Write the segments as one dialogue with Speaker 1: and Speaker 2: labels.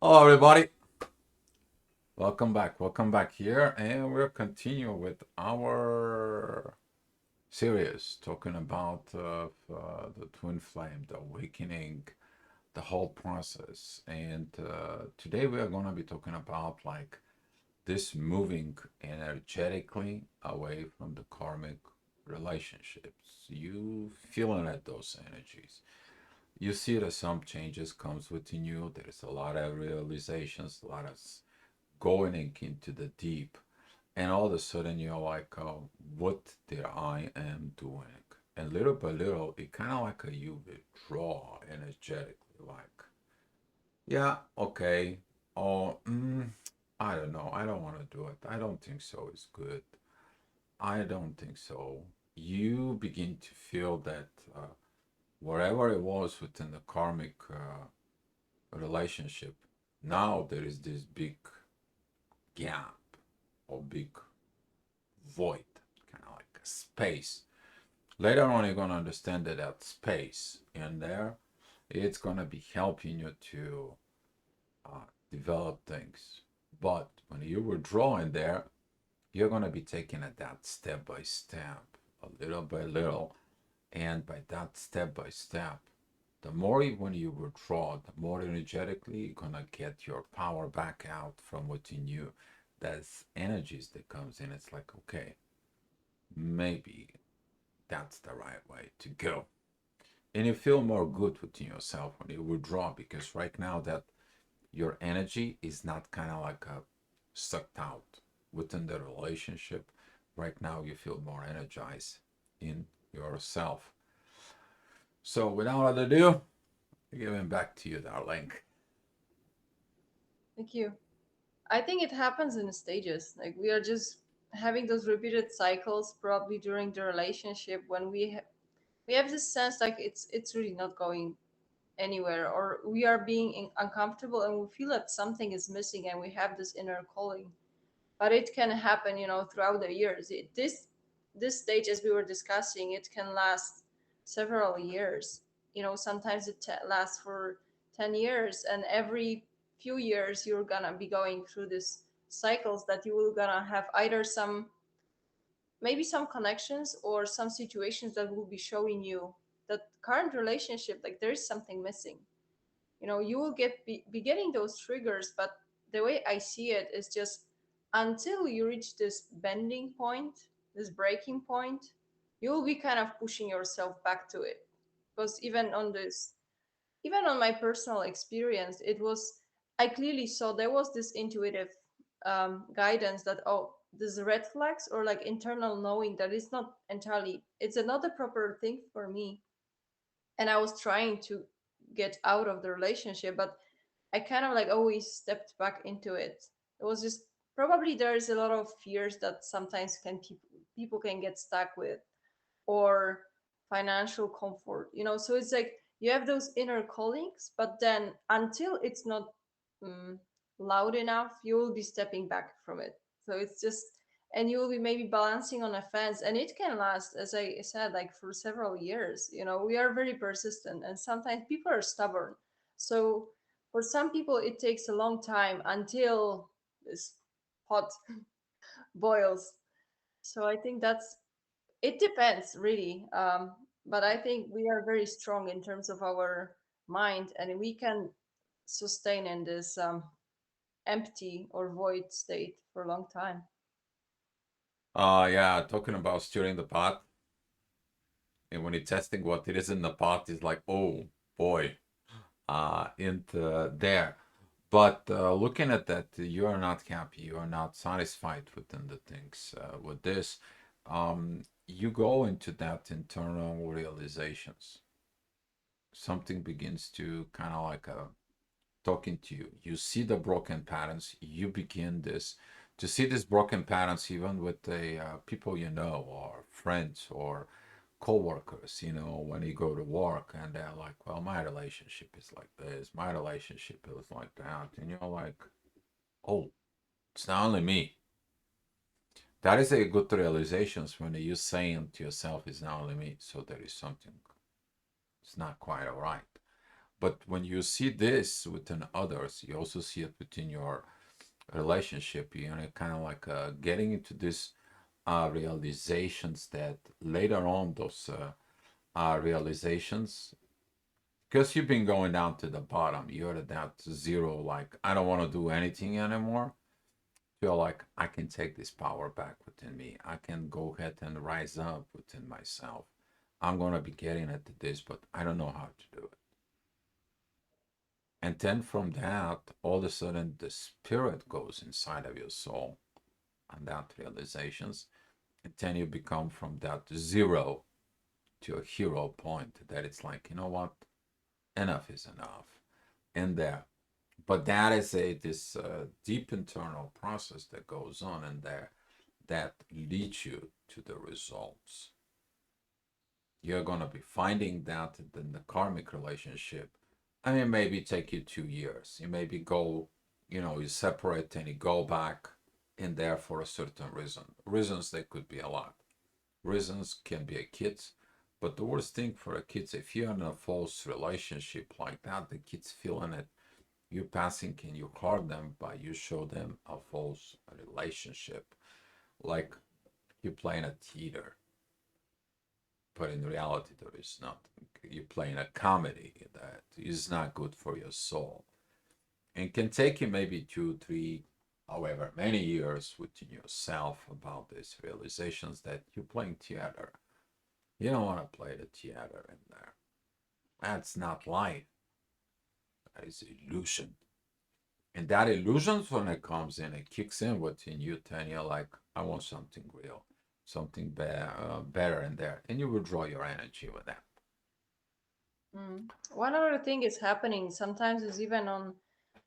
Speaker 1: Hello, everybody. Welcome back here, and we'll continue with our series talking about the twin flame, the awakening, the whole process. And today we are going to be talking about like this moving energetically away from the karmic relationships. You feeling at those energies. You see that some changes comes within you. There's a lot of realizations, a lot of going into the deep, and all of a sudden you're like, what did I am doing? And little by little, it kind of like you withdraw energetically, like, yeah, okay, oh, I don't know, I don't want to do it. I don't think so. It's good. I don't think so. You begin to feel that whatever it was within the karmic relationship, now there is this big gap or big void, kind of like a space. Later on, you're going to understand that that space in there, it's going to be helping you to develop things. But when you withdraw in there, you're going to be taking it that step by step, a little by little. And by that step by step, the more when you withdraw, the more energetically you're going to get your power back out from within you. That's energies that comes in. It's like, okay, maybe that's the right way to go. And you feel more good within yourself when you withdraw, because right now that your energy is not kind of like a sucked out within the relationship. Right now you feel more energized in yourself. So without other ado, giving back to you, darling.
Speaker 2: Thank you. I think it happens in stages. Like we are just having those repeated cycles probably during the relationship when we have this sense like it's really not going anywhere, or we are being uncomfortable and we feel that something is missing and we have this inner calling. But it can happen, throughout the years. This stage, as we were discussing, it can last several years. Sometimes it lasts for 10 years, and every few years you're gonna be going through these cycles that you will gonna have either some, maybe some connections or some situations that will be showing you that current relationship, like there is something missing. You will be getting those triggers, but the way I see it is just until you reach this bending point, this breaking point, you will be kind of pushing yourself back to it. Because even on my personal experience, it was, I clearly saw there was this intuitive guidance that, oh, this red flags or like internal knowing that it's not entirely, it's another proper thing for me. And I was trying to get out of the relationship, but I kind of like always stepped back into it. It was just, probably there's a lot of fears that sometimes people can get stuck with, or financial comfort. So it's like you have those inner callings, but then until it's not mm, loud enough, you will be stepping back from it. So it's just, and you will be maybe balancing on a fence, and it can last, as I said, like for several years. We are very persistent, and sometimes people are stubborn. So for some people it takes a long time until this pot boils. So I think that's, it depends really. But I think we are very strong in terms of our mind, and we can sustain in this empty or void state for a long time.
Speaker 1: Yeah, talking about stirring the pot, and when you're testing what it is in the pot, is like, oh boy, into there. But looking at that, you are not happy, you are not satisfied within the things. With this, you go into that internal realizations. Something begins to kind of like talking to you. You see the broken patterns. You begin this to see these broken patterns even with the people you know, or friends, or co-workers, when you go to work and they're like, well, my relationship is like this, my relationship is like that, and you're like, oh, it's not only me. That is a good realizations when you saying to yourself, it's not only me, so there is something, it's not quite all right. But when you see this within others, you also see it within your relationship. You know, kind of like getting into this realizations that later on those realizations, because you've been going down to the bottom, you're at that zero, like I don't want to do anything anymore. Feel like I can take this power back within me. I can go ahead and rise up within myself. I'm gonna be getting at this, but I don't know how to do it. And then from that, all of a sudden the spirit goes inside of your soul and that realizations. And then you become from that zero to a hero point that it's like, you know what? Enough is enough. In there. But that is a this deep internal process that goes on in there that leads you to the results. You're gonna be finding that in the karmic relationship. I mean, maybe take you 2 years. You maybe go, you know, you separate and you go back in there for a certain reason. Reasons they could be a lot. Reasons can be a kids, but the worst thing for a kids, if you're in a false relationship like that, the kids feeling it. You passing and you hurt them, but you show them a false relationship, like you playing a theater, but in reality there is nothing. You're playing a comedy that is not good for your soul, and can take you maybe 2, 3, however many years within yourself about these realizations that you're playing theater. You don't want to play the theater in there. That's not life. That is illusion. And that illusions when it comes in, it kicks in within you, and you're like, I want something real, something better in there. And you withdraw your energy with that.
Speaker 2: Mm. One other thing is happening sometimes is even on,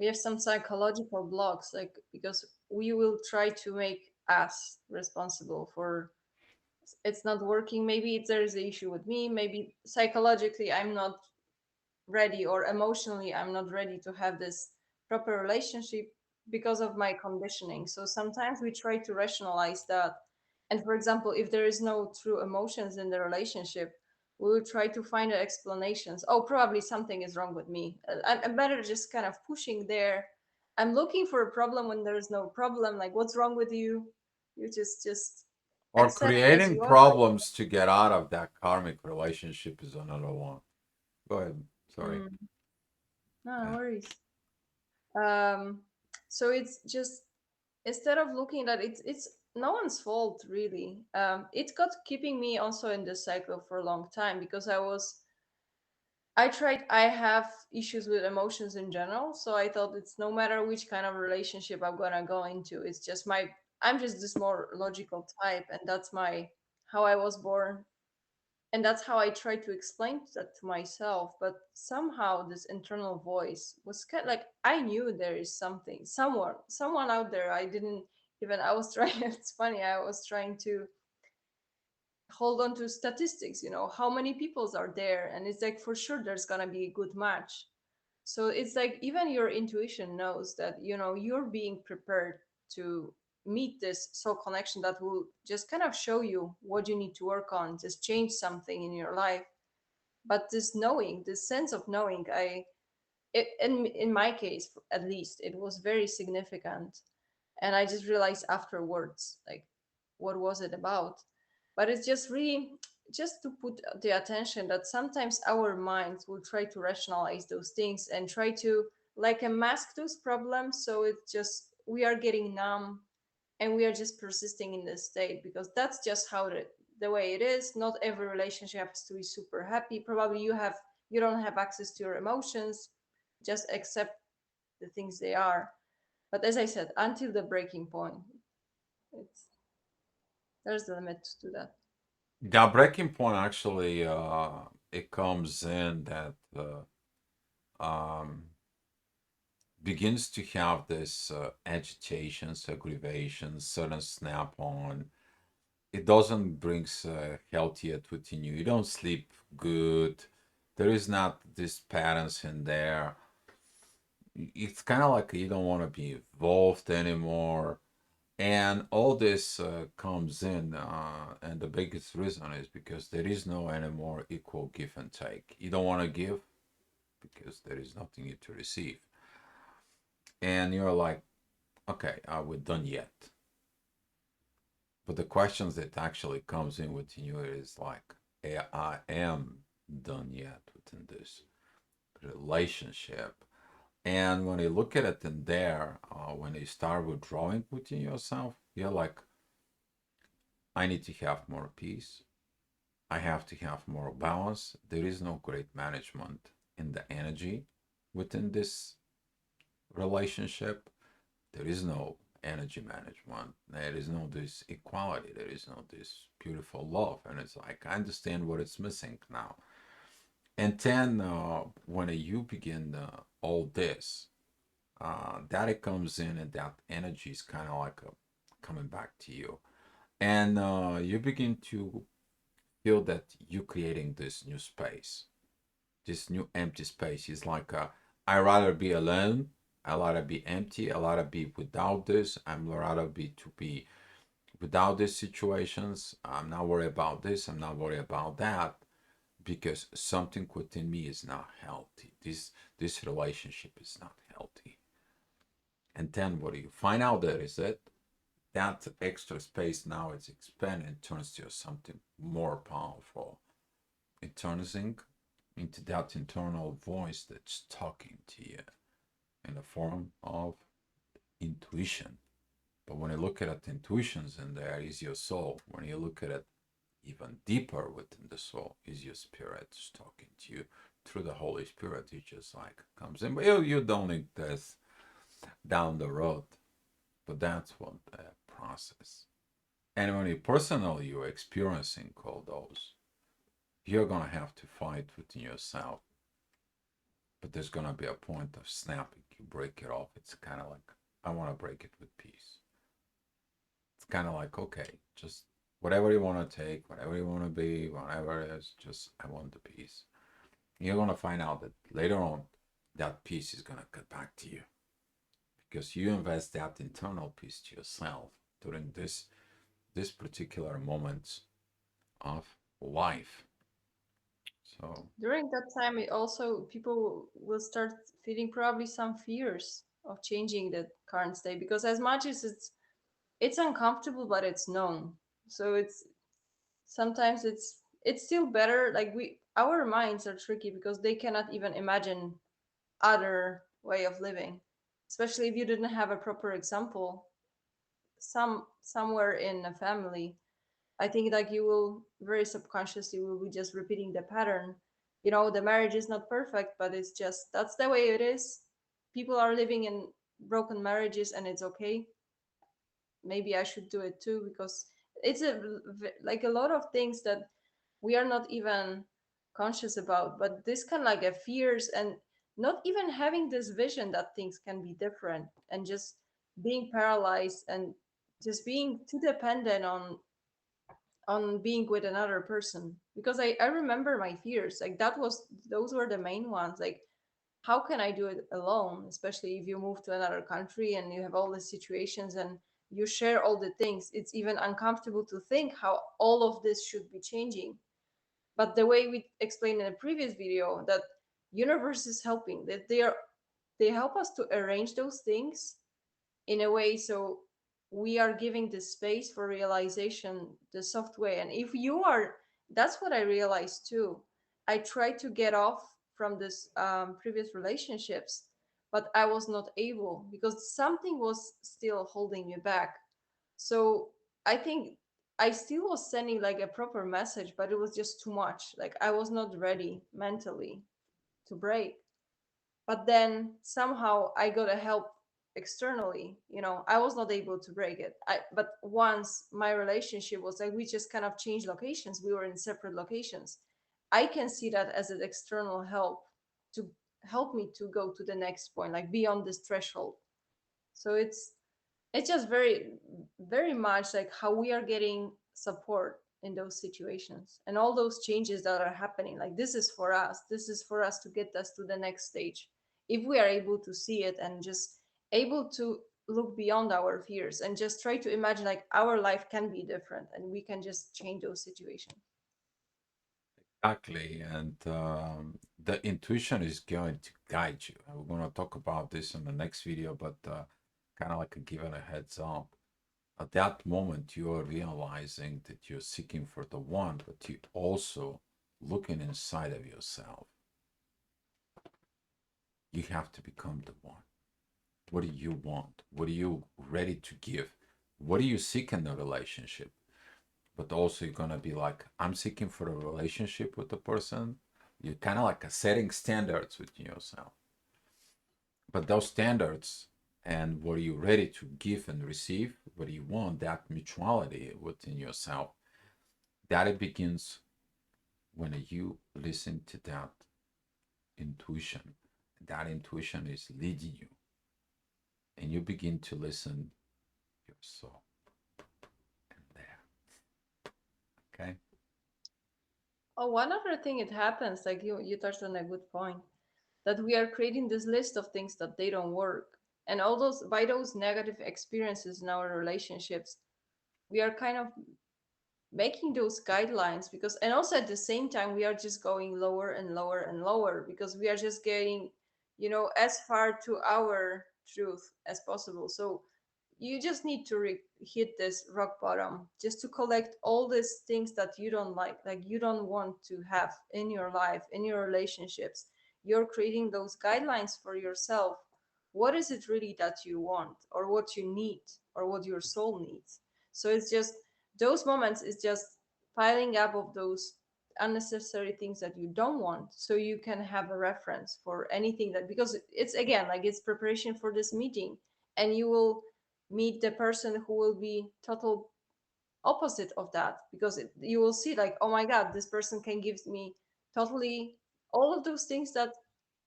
Speaker 2: we have some psychological blocks, like because we will try to make us responsible for it's not working. Maybe there's an issue with me. Maybe psychologically I'm not ready, or emotionally I'm not ready to have this proper relationship because of my conditioning. So sometimes we try to rationalize that. And for example, if there is no true emotions in the relationship, we will try to find explanations. Oh, probably something is wrong with me. I'm better just kind of pushing there. I'm looking for a problem when there is no problem. Like, what's wrong with you? You just
Speaker 1: Or
Speaker 2: accept as
Speaker 1: creating
Speaker 2: you are.
Speaker 1: problems to get out of that karmic relationship is another one. Go ahead. Sorry.
Speaker 2: Mm, no
Speaker 1: Yeah.
Speaker 2: worries. um so it's just, instead of looking at it, it's no one's fault really. It got keeping me also in this cycle for a long time because I have issues with emotions in general, so I thought it's no matter which kind of relationship I'm gonna go into, it's just my, I'm just this more logical type, and that's my, how I was born, and that's how I tried to explain that to myself. But somehow this internal voice was kind of like, I knew there is something, someone out there. I didn't even, I was trying, it's funny, I was trying to hold on to statistics, how many peoples are there, and it's like for sure there's gonna be a good match. So it's like even your intuition knows that you're being prepared to meet this soul connection that will just kind of show you what you need to work on, just change something in your life. But this knowing, this sense of knowing, in my case at least, it was very significant. And I just realized afterwards, like, what was it about? But it's just really just to put the attention that sometimes our minds will try to rationalize those things and try to like mask those problems, so it's just we are getting numb, and we are just persisting in this state because that's just how the way it is. Not every relationship has to be super happy. Probably you don't have access to your emotions. Just accept the things they are. But as I said, until the breaking point, it's there's the limit to that.
Speaker 1: The breaking point actually, it comes in that um, begins to have this agitations, aggravations, sudden snap on. It doesn't bring healthier within you. You don't sleep good. There is not these patterns in there. It's kind of like you don't want to be involved anymore. And all this comes in, and the biggest reason is because there is no anymore equal give and take. You don't want to give because there is nothing to receive. And you're like, okay, are we done yet? But the questions that actually comes in within you is like, I am done yet within this relationship. And when you look at it in there, when you start withdrawing within yourself, you're like, I need to have more peace. I have to have more balance. There is no great management in the energy within this relationship. There is no energy management. There is no this equality. There is no this beautiful love. And it's like, I understand what it's missing now. And then when you begin all this, that it comes in and that energy is kind of like coming back to you. And you begin to feel that you're creating this new space, this new empty space. Is like I rather be alone, I rather be empty, I rather be without this, I'm rather be to be without these situations. I'm not worried about this, I'm not worried about that, because something within me is not healthy. This relationship is not healthy. And then what do you find out there is that extra space now is expanded and turns to something more powerful. It turns into that internal voice that's talking to you in the form of intuition. But when you look at it, intuitions in there is your soul. When you look at it even deeper within the soul, is your spirit talking to you through the Holy Spirit. It just like comes in. But you don't need this down the road. But that's what the process. And when you personally you're experiencing all those, you're gonna have to fight within yourself. But there's gonna be a point of snapping. You break it off. It's kind of like, I want to break it with peace. It's kind of like, okay, just whatever you want to take, whatever you want to be, whatever it is, just I want the peace. You're gonna find out that later on, that peace is gonna get back to you because you invest that internal peace to yourself during this particular moments of life. So
Speaker 2: During that time, it also people will start feeling probably some fears of changing the current state, because as much as it's uncomfortable, but it's known. So it's sometimes it's still better. Like we our minds are tricky because they cannot even imagine other way of living, especially if you didn't have a proper example somewhere in a family. I think like you will very subconsciously will be just repeating the pattern. You know, the marriage is not perfect, but it's just that's the way it is. People are living in broken marriages and it's okay. Maybe I should do it too, because it's like a lot of things that we are not even conscious about, but this kind of like a fears and not even having this vision that things can be different, and just being paralyzed and just being too dependent on being with another person. Because I remember my fears, like those were the main ones. Like, how can I do it alone, especially if you move to another country and you have all the situations and you share all the things. It's even uncomfortable to think how all of this should be changing. But the way we explained in a previous video, that universe is helping, that they help us to arrange those things in a way so we are giving the space for realization the soft way. And if you are, that's what I realized too. I tried to get off from this previous relationships, but I was not able because something was still holding me back. So I think I still was sending like a proper message, but it was just too much. Like I was not ready mentally to break. But then somehow I got a help externally. You know, I was not able to break it. But once my relationship was like, we just kind of changed locations, we were in separate locations. I can see that as an external help to help me to go to the next point, like beyond this threshold. So it's just very much like how we are getting support in those situations and all those changes that are happening. Like this is for us to get us to the next stage, if we are able to see it and just able to look beyond our fears and just try to imagine like our life can be different and we can just change those situations.
Speaker 1: exactly, and the intuition is going to guide you. And we're going to talk about this in the next video, but kind of like giving a heads up. At that moment, you are realizing that you're seeking for the one, but you also looking inside of yourself. You have to become the one. What do you want? What are you ready to give? What do you seek in the relationship? But also you're gonna be like, I'm seeking for a relationship with the person. You're kind of like setting standards within yourself. But those standards and what are you ready to give and receive, what do you want, that mutuality within yourself, that it begins when you listen to that intuition. That intuition is leading you. And you begin to listen your soul. And there. Okay?
Speaker 2: Oh, one other thing it happens, like you touched on a good point, that we are creating this list of things that they don't work. And all those by those negative experiences in our relationships, we are kind of making those guidelines because, and also at the same time we are just going lower and lower and lower because we are just getting, as far to our truth as possible. So you just need to hit this rock bottom just to collect all these things that you don't like you don't want to have in your life, in your relationships. You're creating those guidelines for yourself. What is it really that you want, or what you need, or what your soul needs? So it's just those moments is just piling up of those unnecessary things that you don't want, so you can have a reference for anything that, because it's again like it's preparation for this meeting, and you will meet the person who will be total opposite of that, because you will see like, oh my god, this person can give me totally all of those things that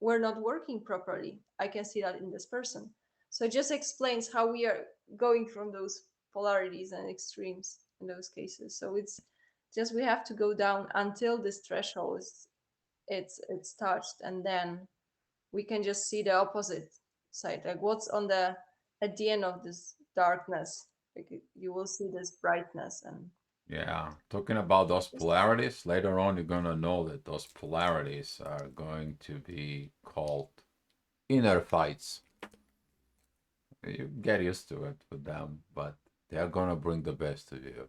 Speaker 2: were not working properly. I can see that in this person. So it just explains how we are going from those polarities and extremes in those cases. So it's just we have to go down until this threshold is it's touched, and then we can just see the opposite side, like what's on the at the end of this darkness. Like you will see this brightness. And
Speaker 1: Yeah, talking about those polarities, later on you're gonna know that those polarities are going to be called inner fights. You get used to it with them, but they're gonna bring the best of you.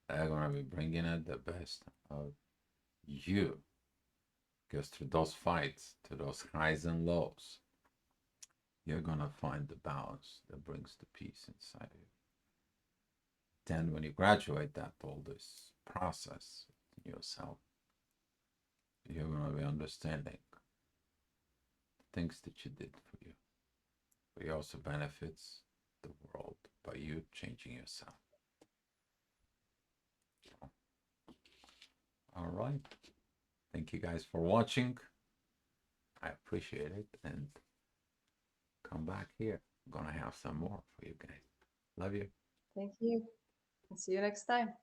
Speaker 1: They're gonna be bringing out the best of you. Because through those fights, to those highs and lows, you're gonna find the balance that brings the peace inside of you. Then when you graduate that all this process in yourself, you're gonna be understanding things that you did for you. But it also benefits the world by you changing yourself. All right. Thank you guys for watching. I appreciate it. And come back here. I'm gonna have some more for you guys. Love you.
Speaker 2: thank you, and see you next time.